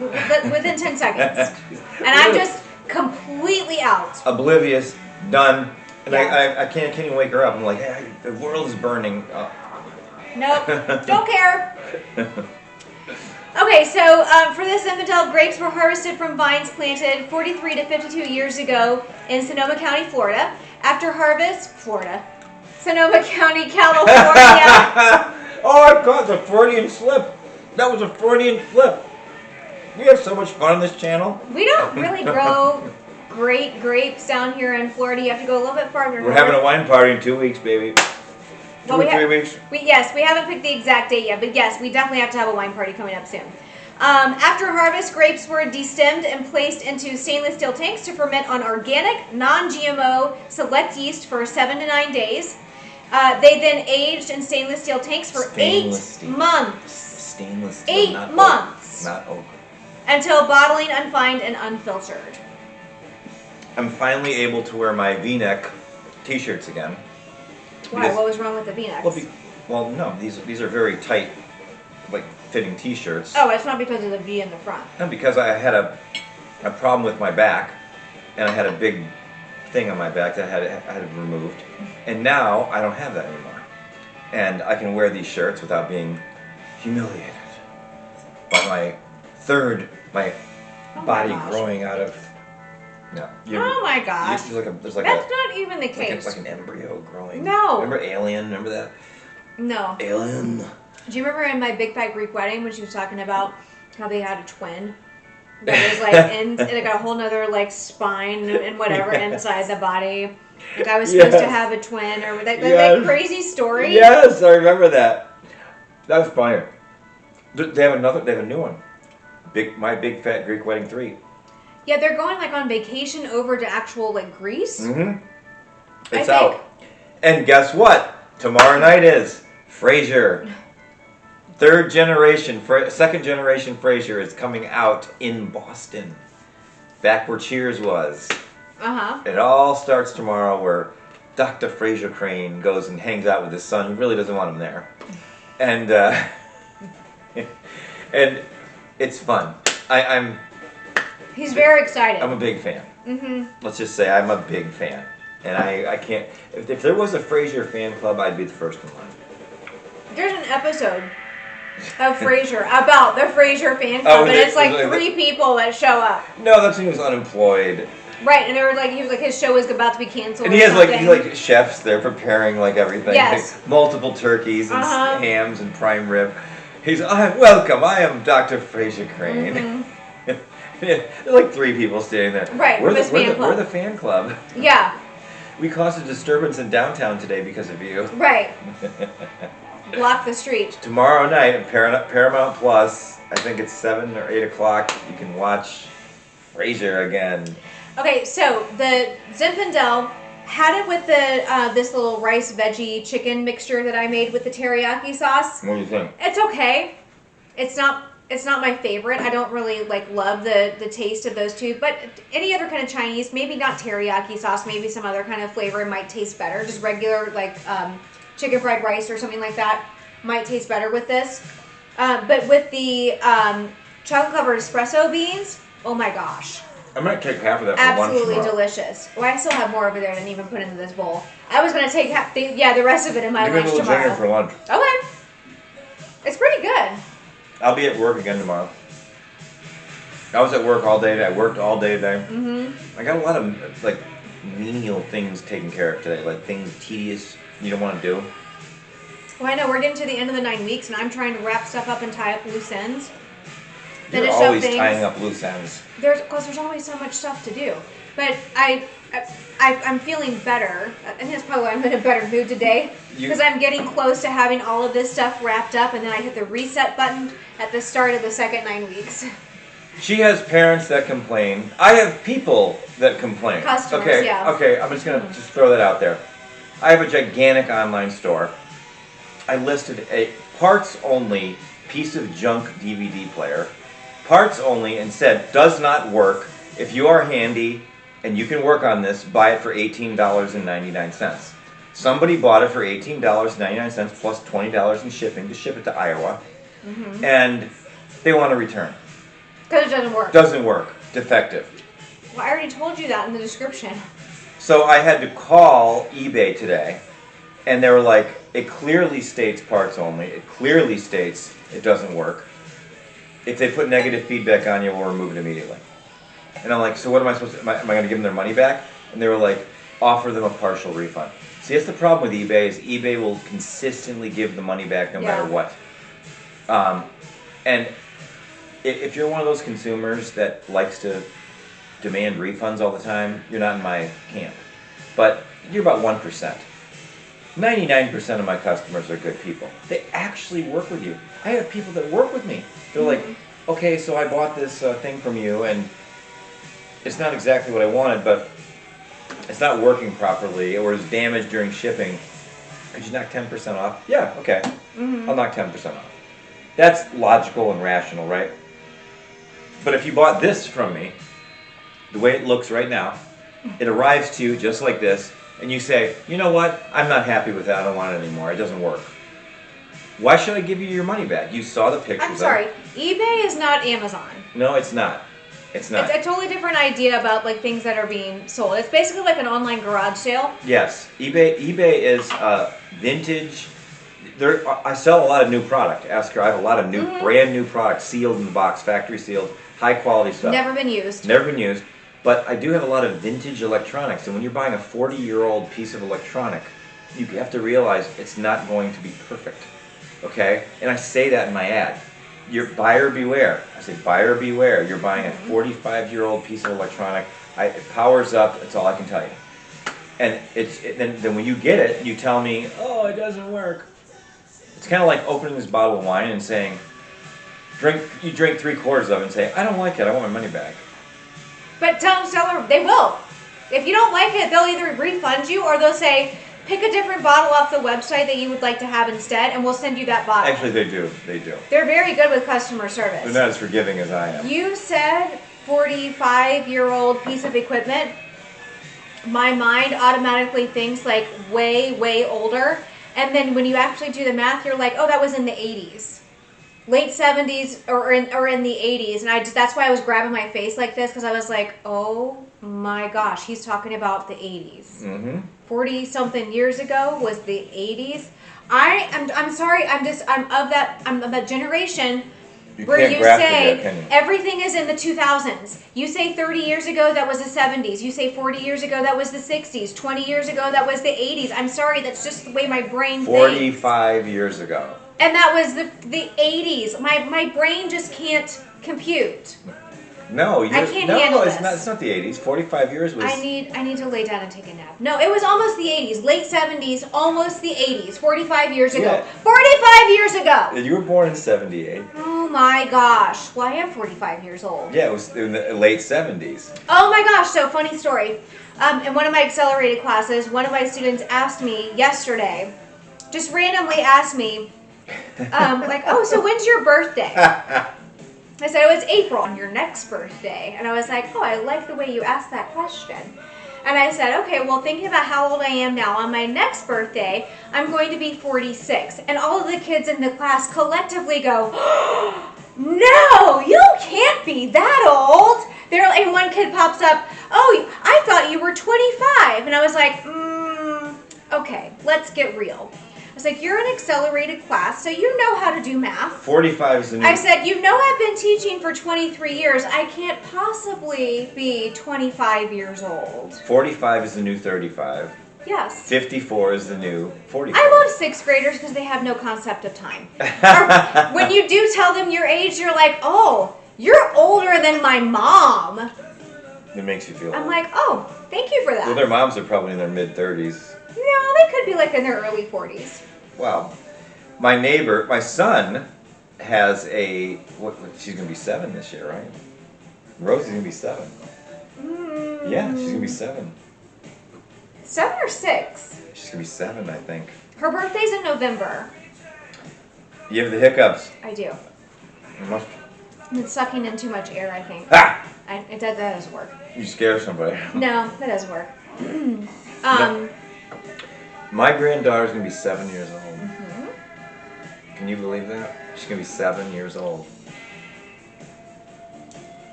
A: Within 10 seconds. And I'm just completely out.
B: Oblivious. Done. And
A: Yeah.
B: I can't even wake her up. I'm like, hey, the world is burning.
A: Nope. Don't care. Okay, so for this Zinfandel, grapes were harvested from vines planted 43 to 52 years ago in Sonoma County, Florida. After harvest, Sonoma County, California.
B: Oh, I caught the Freudian slip. That was a Freudian slip. We have so much fun on this channel.
A: We don't really grow great grapes down here in Florida. You have to go a little bit farther
B: We're
A: north.
B: having a wine party in 2 weeks, baby.
A: Well,
B: 2 or 3 weeks.
A: Yes, we haven't picked the exact date yet, but yes, we definitely have to have a wine party coming up soon. After harvest, grapes were destemmed and placed into stainless steel tanks to ferment on organic, non-GMO select yeast for 7 to 9 days. They then aged in stainless steel tanks for
B: Stainless
A: 8
B: steel.
A: months.
B: Stainless steel.
A: 8
B: not
A: months.
B: Oak. Not oak.
A: Until bottling, unfined, and unfiltered.
B: I'm finally able to wear my V-neck t-shirts again.
A: Why?
B: Because-
A: What was wrong with the V-necks?
B: Well, no, these are very tight, like fitting t-shirts.
A: Oh, it's not because of the V in the front.
B: No, because I had a problem with my back, and I had a big thing on my back that I had removed, and now I don't have that anymore, and I can wear these shirts without being humiliated by my body
A: gosh.
B: growing out of. No.
A: Oh my gosh.
B: There's like
A: That's not even the
B: it's
A: case.
B: like an embryo growing.
A: No.
B: Remember Alien? Remember that?
A: No.
B: Alien.
A: Do you remember in my Big Fat Greek Wedding when she was talking about how they had a twin? That was like it got a whole nother like spine and whatever inside the body. Like I was supposed to have a twin or that
B: Yes.
A: crazy story.
B: Yes, I remember that. That was funny. They have a new one. My Big Fat Greek Wedding 3.
A: Yeah, they're going like on vacation over to actual like Greece.
B: Mm-hmm. It's out. And guess what? Tomorrow night is Frasier. Second generation Frasier is coming out in Boston. Back where Cheers was. It all starts tomorrow where Dr. Frasier Crane goes and hangs out with his son who really doesn't want him there. And and it's fun.
A: He's very excited.
B: I'm a big fan. Let's just say I'm a big fan. And I can't... If there was a Frasier fan club, I'd be the first in line.
A: There's an episode of Frasier about the Frasier fan club, and it's like 3 people that show up.
B: No, that's when he was unemployed.
A: Right, and they were like, he was like, his show was about to be canceled.
B: And he has like chefs there preparing like everything.
A: Yes.
B: Like, multiple turkeys and hams and prime rib. He's, welcome, I am Dr. Frasier Crane. There's like 3 people standing there.
A: Right,
B: we're the fan club.
A: Yeah.
B: We caused a disturbance in downtown today because of you.
A: Right. Block the street.
B: Tomorrow night at Paramount Plus, I think it's 7 or 8 o'clock, you can watch Frasier again.
A: Okay, so the Zinfandel had it with the this little rice veggie chicken mixture that I made with the teriyaki sauce.
B: What do you think?
A: It's okay. It's not my favorite. I don't really like love the taste of those two, but any other kind of Chinese, maybe not teriyaki sauce, maybe some other kind of flavor might taste better. Just regular like chicken fried rice or something like that might taste better with this. But with the chocolate covered espresso beans, oh my gosh.
B: I might take half of that for lunch tomorrow.
A: Absolutely delicious. Well, I still have more over there than even put into this bowl. I was going to take the rest of it in my lunch tomorrow.
B: Give me a little ginger for lunch.
A: Okay. It's pretty good.
B: I'll be at work again tomorrow. I was at work all day today. I worked all day today. I got a lot of like menial things taken care of today, like things tedious you don't want to do.
A: Well, I know we're getting to the end of the 9 weeks, and I'm trying to wrap stuff up and tie up loose ends.
B: You're always tying up loose ends.
A: Because there's always so much stuff to do. But I'm feeling better, and that's probably why I'm in a better mood today. Because I'm getting close to having all of this stuff wrapped up, and then I hit the reset button at the start of the second 9 weeks.
B: She has parents that complain. I have people that complain.
A: Customers, yeah.
B: Okay, I'm just going to just throw that out there. I have a gigantic online store. I listed a parts-only piece of junk DVD player. Parts only, and said, does not work. If you are handy and you can work on this, buy it for $18.99. Somebody bought it for $18.99 plus $20 in shipping to ship it to Iowa. And they want to return.
A: Because it doesn't work.
B: Doesn't work. Defective.
A: Well, I already told you that in the description.
B: So I had to call eBay today, and they were like, it clearly states parts only. It clearly states it doesn't work. If they put negative feedback on you, we'll remove it immediately. And I'm like, so what am I supposed to, am I going to give them their money back? And they were like, offer them a partial refund. See, that's the problem with eBay is eBay will consistently give the money back no matter what. And if you're one of those consumers that likes to demand refunds all the time, you're not in my camp. But you're about 1%. 99% of my customers are good people. They actually work with you. I have people that work with me. They're like, okay, so I bought this thing from you, and it's not exactly what I wanted, but it's not working properly, or it's damaged during shipping. Could you knock 10% off? Yeah, okay. I'll knock 10% off. That's logical and rational, right? But if you bought this from me, the way it looks right now, it arrives to you just like this, and you say, you know what, I'm not happy with that, I don't want it anymore, it doesn't work. Why should I give you your money back? You saw the pictures.
A: I'm sorry, eBay is not Amazon.
B: No, it's not. It's not.
A: It's a totally different idea about like things that are being sold. It's basically like an online garage sale.
B: Yes, eBay is vintage. I sell a lot of new product. Ask her. I have a lot of new, brand new products, sealed in the box, factory sealed, high quality stuff.
A: Never been used.
B: Never been used. But I do have a lot of vintage electronics, and when you're buying a 40-year-old piece of electronic, you have to realize it's not going to be perfect. Okay? And I say that in my ad. You're buyer beware. I say buyer beware. You're buying a 45-year-old piece of electronic. It powers up. That's all I can tell you. And then when you get it, you tell me, oh, it doesn't work. It's kind of like opening this bottle of wine and saying, You drink 3/4 of it and say, I don't like it, I want my money back.
A: But tell them seller, they will. If you don't like it, they'll either refund you or they'll say, pick a different bottle off the website that you would like to have instead, and we'll send you that bottle.
B: Actually, they do. They do.
A: They're very good with customer service.
B: They're not as forgiving as I am.
A: You said 45-year-old piece of equipment. My mind automatically thinks like way, way older. And then when you actually do the math, you're like, oh, that was in the 80s. Late 70s or in the 80s. And that's why I was grabbing my face like this, because I was like, oh my gosh, he's talking about the 80s.
B: Mm-hmm.
A: 40-something years ago was the 80s. I'm sorry, I'm of that generation where you say everything is in the 2000s. You say 30 years ago, that was the 70s. You say 40 years ago, that was the 60s. 20 years ago, that was the 80s. I'm sorry, that's just the way my brain thinks.
B: 45 years ago.
A: And that was the 80s. My brain just can't compute.
B: No,
A: I can't handle this.
B: It's not the 80s. 45 years was...
A: I need to lay down and take a nap. No, it was almost the 80s. Late 70s, almost the 80s. 45 years ago.
B: Yeah.
A: 45 years ago!
B: You were born in 78.
A: Oh my gosh. Well, I am 45 years old.
B: Yeah, it was in the late 70s.
A: Oh my gosh, so funny story. In one of my accelerated classes, one of my students asked me yesterday, just randomly asked me, like, oh, so when's your birthday? I said, oh, it's April, on your next birthday. And I was like, oh, I like the way you asked that question. And I said, okay, well, thinking about how old I am now, on my next birthday, I'm going to be 46. And all of the kids in the class collectively go, oh, no, you can't be that old. And one kid pops up, oh, I thought you were 25. And I was like, okay, let's get real. I was like, you're an accelerated class, so you know how to do math.
B: 45 is the new...
A: I said, you know I've been teaching for 23 years. I can't possibly be 25 years old.
B: 45 is the new 35.
A: Yes.
B: 54 is the new 44.
A: I love sixth graders because they have no concept of time. Or when you do tell them your age, you're like, oh, you're older than my mom.
B: It makes you feel
A: I'm
B: old.
A: like, oh, thank you for that.
B: Well, their moms are probably in their mid-30s.
A: No, they could be like in their early 40s.
B: Wow. My son has she's going to be 7 this year, right? Rosie's going to be 7. Yeah, she's going to be 7.
A: 7 or 6?
B: She's going to be 7, I think.
A: Her birthday's in November.
B: You have the hiccups.
A: I do.
B: You must...
A: I've been sucking in too much air, I think.
B: Ah!
A: That doesn't work.
B: You scare somebody.
A: No, that doesn't work.
B: No. My granddaughter's going to be 7 years old.
A: Mm-hmm.
B: Can you believe that? She's going to be 7 years old.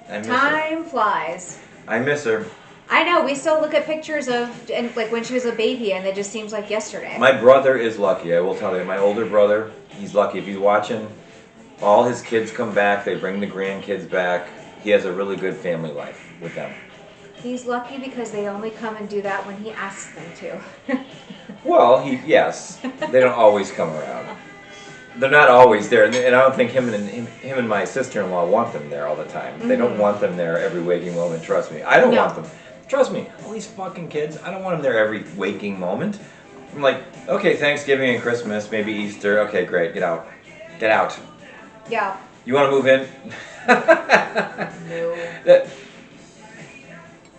B: I miss her.
A: Time flies.
B: I miss her.
A: I know. We still look at pictures and like when she was a baby, and it just seems like yesterday.
B: My brother is lucky, I will tell you. My older brother, he's lucky. If he's watching, all his kids come back. They bring the grandkids back. He has a really good family life with them.
A: He's lucky because they only come and do that when he asks them to.
B: Well, yes. They don't always come around. They're not always there, and I don't think him and my sister-in-law want them there all the time. Mm-hmm. They don't want them there every waking moment, trust me. I don't want them. Trust me, all these fucking kids, I don't want them there every waking moment. I'm like, okay, Thanksgiving and Christmas, maybe Easter, okay, great, get out. Get out.
A: Yeah.
B: You want to move in?
A: No.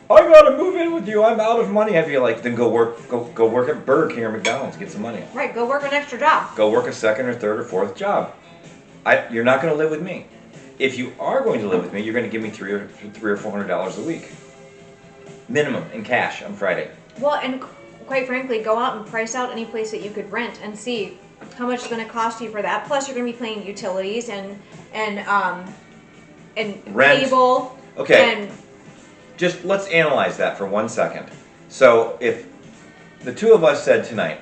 B: I gotta move in with you. I'm out of money. I'd be like, then go work at Burger King or McDonald's, get some money.
A: Right, go work an extra job.
B: Go work a second or third or fourth job. You're not gonna live with me. If you are going to live with me, you're gonna give me $300 or $400 a week, minimum in cash on Friday.
A: Well, and quite frankly, go out and price out any place that you could rent and see how much it's going to cost you for that. Plus, you're going to be paying utilities and
B: Rent.
A: cable.
B: Okay.
A: And
B: just let's analyze that for 1 second. So if the two of us said tonight,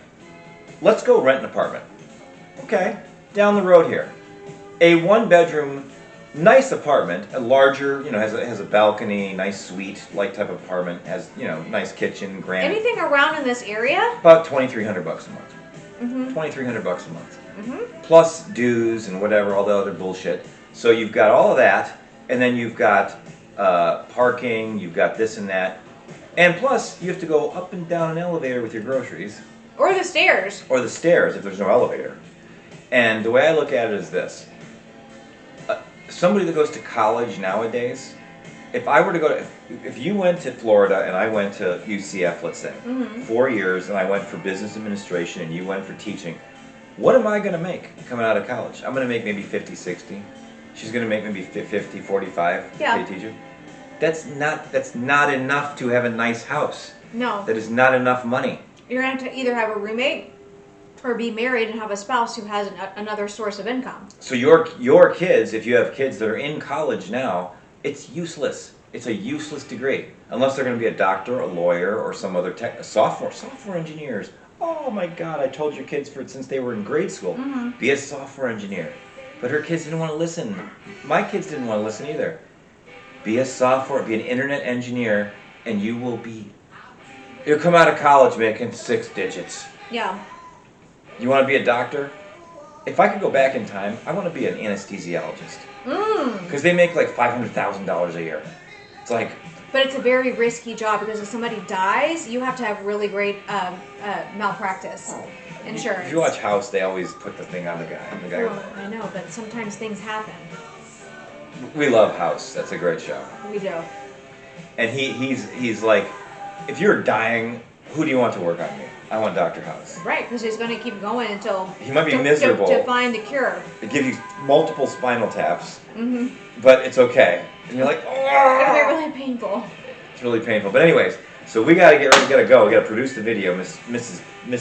B: let's go rent an apartment. Okay, down the road here. A 1-bedroom, nice apartment, a larger, has a balcony, nice suite, like type of apartment, has, nice kitchen, granite.
A: anything around in this area?
B: About $2,300 a month.
A: Mm-hmm.
B: $2,300 a month.
A: Mm-hmm.
B: Plus dues and whatever, all the other bullshit. So you've got all of that, and then you've got parking, you've got this and that. And plus, you have to go up and down an elevator with your groceries.
A: Or the stairs.
B: Or the stairs if there's no elevator. And the way I look at it is this. somebody that goes to college nowadays, if I were to go to, if you went to Florida and I went to UCF, let's say, 4 years, and I went for business administration and you went for teaching, what am I going to make coming out of college? I'm going to make maybe 50, 60. She's going to make maybe 50, 45 to be a teacher. That's not enough to have a nice house.
A: No.
B: That is not enough money.
A: You're going to have to either have a roommate or be married and have a spouse who has another source of income.
B: So your kids, if you have kids that are in college now, it's useless. It's a useless degree. Unless they're going to be a doctor, a lawyer, or some other software engineers. Oh my God, I told your kids since they were in grade school, be a software engineer. But her kids didn't want to listen. My kids didn't want to listen either. Be an internet engineer, and you'll come out of college making 6 digits.
A: Yeah.
B: You want to be a doctor? If I could go back in time, I want to be an anesthesiologist. Because they make like $500,000 a year. It's like...
A: But it's a very risky job because if somebody dies, you have to have really great malpractice insurance.
B: If you watch House, they always put the thing on the guy.
A: Oh, I know, but sometimes things happen.
B: We love House. That's a great show.
A: We do.
B: And he's like, if you're dying, who do you want to work on you? I want Dr. House.
A: Right, because he's going to keep going until...
B: He might be miserable.
A: To find the cure.
B: They give you multiple spinal taps, but it's okay. And you're like, oh!
A: It'll be really painful.
B: It's really painful. But anyways, so we got to get ready. We got to go. We got to produce the video, Miss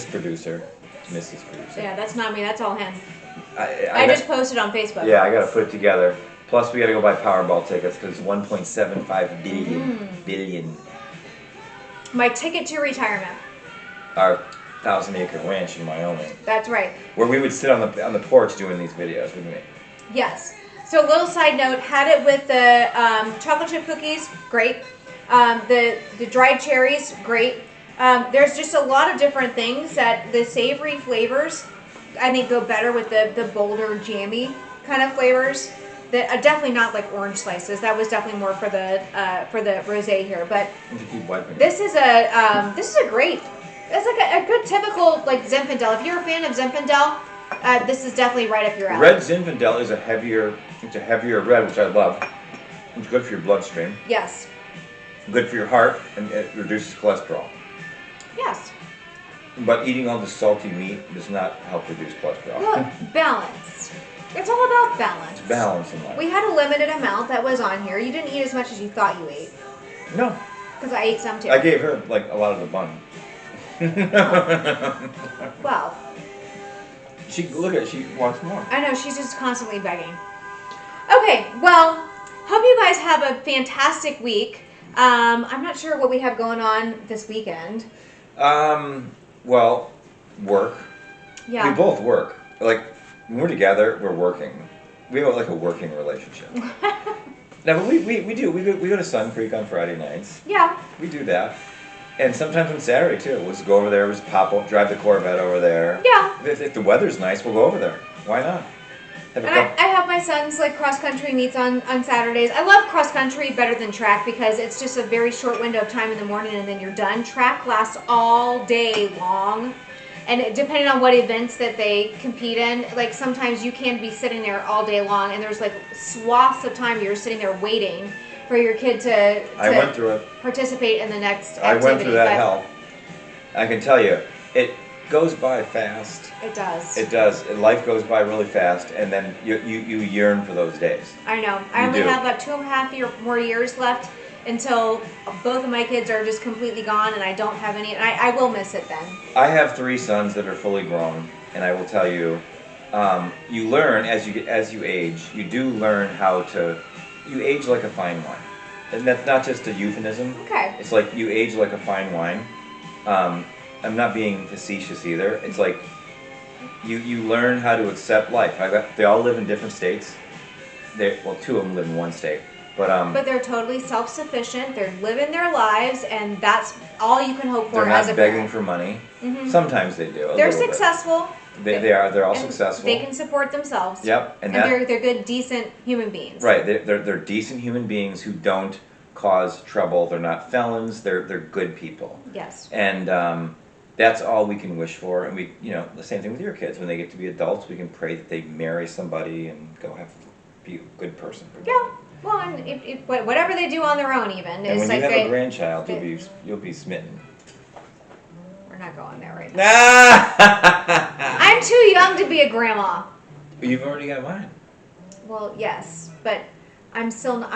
B: Producer.
A: Yeah, that's not me. That's all him.
B: I
A: just posted on Facebook.
B: Yeah, I got to put it together. Plus, we got to go buy Powerball tickets because it's 1.75 billion.
A: My ticket to retirement.
B: Our 1,000-acre ranch in Wyoming.
A: That's right.
B: Where we would sit on the porch doing these videos, wouldn't we?
A: Yes. So a little side note, had it with the chocolate chip cookies, great. The dried cherries, great. There's just a lot of different things that the savory flavors, I think, go better with the bolder, jammy kind of flavors. That are definitely not like orange slices. That was definitely more for the rosé here. But this is a great. It's like a good typical like Zinfandel. If you're a fan of Zinfandel, this is definitely right up your alley.
B: Red Zinfandel is a heavier red, which I love. It's good for your bloodstream.
A: Yes.
B: Good for your heart, and it reduces cholesterol.
A: Yes.
B: But eating all the salty meat does not help reduce cholesterol.
A: Well, balance. It's all about balance.
B: It's balance in life.
A: We had a limited amount that was on here. You didn't eat as much as you thought you ate.
B: No.
A: Because I ate some too.
B: I gave her like a lot of the bun.
A: Well.
B: She wants more.
A: I know, she's just constantly begging. Okay, well, hope you guys have a fantastic week. I'm not sure what we have going on this weekend.
B: Well, work.
A: Yeah.
B: We both work. Like, when we're together, we're working. We have like a working relationship. No, but we do. We go to Sun Creek on Friday nights.
A: Yeah.
B: We do that. And sometimes on Saturday, too. We'll just go over there, we'll just drive the Corvette over there.
A: Yeah.
B: If the weather's nice, we'll go over there. Why not?
A: I have my son's like cross-country meets on Saturdays. I love cross-country better than track because it's just a very short window of time in the morning and then you're done. Track lasts all day long. And depending on what events that they compete in, like sometimes you can be sitting there all day long and there's like swaths of time you're sitting there waiting for your kid to
B: I went through it.
A: Participate in the next activity.
B: I went through that hell. I can tell you, it goes by fast.
A: It does.
B: It does. Life goes by really fast, and then you yearn for those days.
A: I know. I only have about 2.5 more years left until both of my kids are just completely gone, and I don't have any. And I will miss it then.
B: I have 3 sons that are fully grown, and I will tell you, you learn as you age. You do learn how to. You age like a fine wine, and that's not just a euphemism.
A: Okay.
B: It's like you age like a fine wine. I'm not being facetious either. It's like you learn how to accept life. They all live in different states. 2 of them live in one state, but
A: they're totally self-sufficient. They're living their lives, and that's all you can hope for
B: they're
A: as
B: not
A: a
B: begging
A: parent.
B: for money.
A: Mm-hmm.
B: Sometimes they do.
A: They're successful.
B: They are. They're all successful.
A: They can support themselves.
B: Yep,
A: and they're good, decent human beings.
B: Right. They're decent human beings who don't cause trouble. They're not felons. They're good people.
A: Yes.
B: And that's all we can wish for. And we, the same thing with your kids. When they get to be adults, we can pray that they marry somebody and go have be a good person.
A: Yeah. Well, and whatever they do on their own, even
B: And
A: is
B: when
A: like
B: you have a grandchild, you'll be smitten.
A: We're not going there right now.
B: I'm
A: I'm too young to be a grandma.
B: You've already got mine.
A: Well, yes, but I'm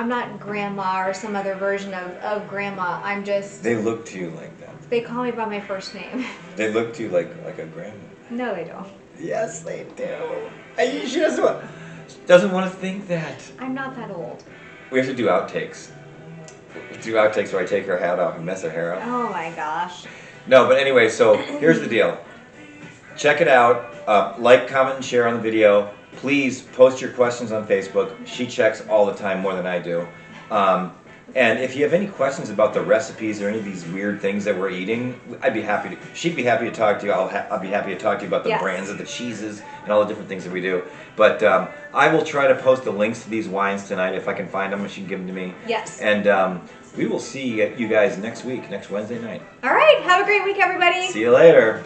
A: not grandma or some other version of grandma. I'm just.
B: They look to you like that.
A: They call me by my first name.
B: They look to you like a grandma.
A: No, they don't.
B: Yes, they do. And she doesn't want to think that.
A: I'm not that old.
B: We have to do outtakes. Do outtakes where I take her hat off and mess her hair up.
A: Oh my gosh.
B: No, but anyway, so here's the deal. Check it out. Like, comment, and share on the video. Please post your questions on Facebook. She checks all the time, more than I do. And if you have any questions about the recipes or any of these weird things that we're eating, she'd be happy to talk to you. I'll be happy to talk to you about the brands of the cheeses and all the different things that we do. But I will try to post the links to these wines tonight if I can find them, and she can give them to me.
A: Yes.
B: And we will see you guys next week, next Wednesday night.
A: All right. Have a great week, everybody.
B: See you later.